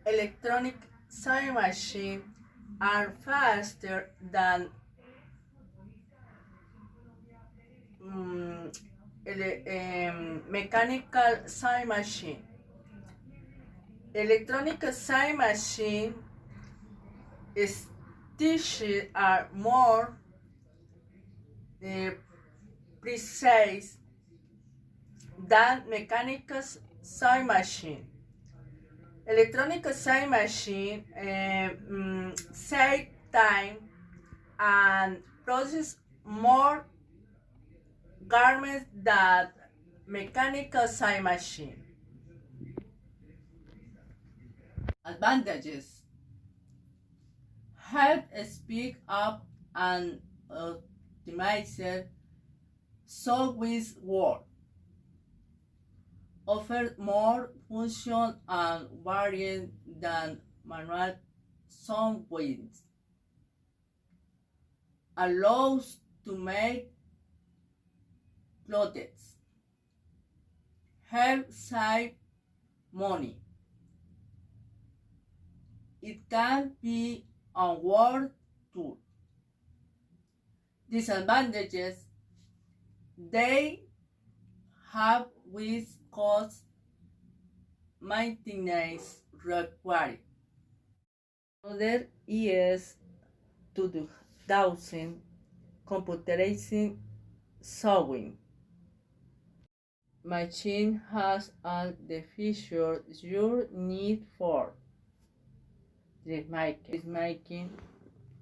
electronic sewing machines are faster than um, mechanical sewing machine. Electronic sewing machine stitches are more precise than mechanical sewing machine. Electronic sewing machine save time and produce more garments than mechanical sewing machine. Advantages: help speed up and optimize sewing work, offer more function and variant than manual sewing, allows to make clothes, help save money. It can be a work tool. Disadvantages: they have with cost maintenance required. Other ES2000 computerizing sewing machine has all the features you need for dressmaking,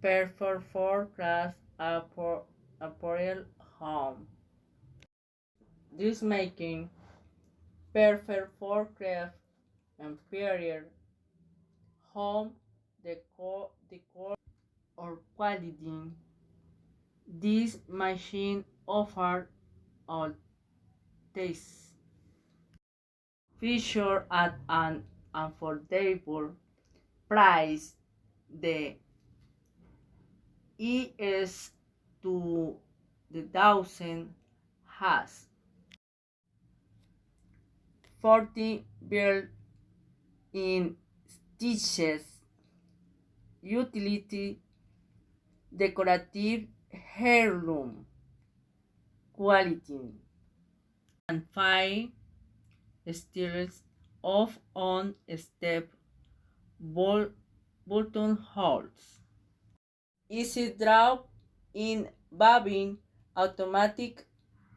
perfect for craft apparel, home. Dressmaking, perfect for craft interior, home decor or quality. This machine offers all tastes. Featured at an affordable price, the ES2000 has 40 built-in stitches, utility, decorative heirloom, quality, and 5 styles of on-step buttonholes. Easy drop-in bobbin, automatic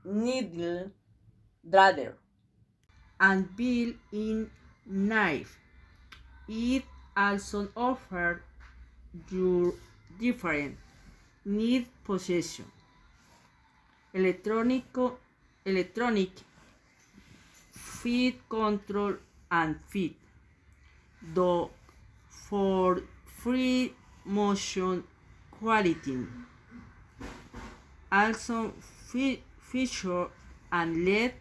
needle dryer, and built-in knife. It also offers your different need possession. Electronic feed control and feed, though for free motion quality. Also feature and LED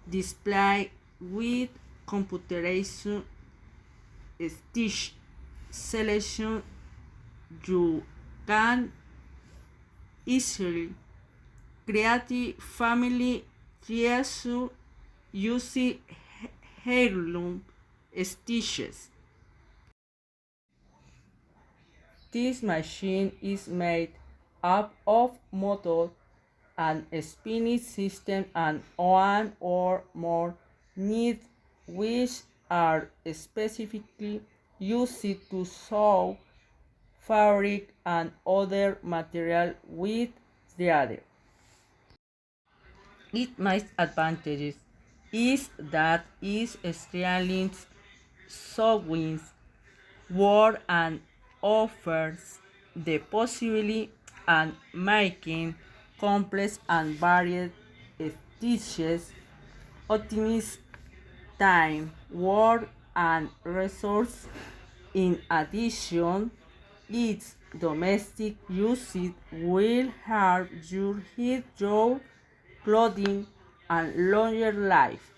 display with computerized stitch selection. You can easily create family treasure using heirloom stitches. This machine is made up of motor and spinning system and one or more needles which are specifically used to sew fabric and other material with the other. Its main advantage is that it streamlines sewing work and offers the possibility of making complex and varied stitches, optimize time, work, and resources. In addition, its domestic usage will help you heat your clothing and longer life.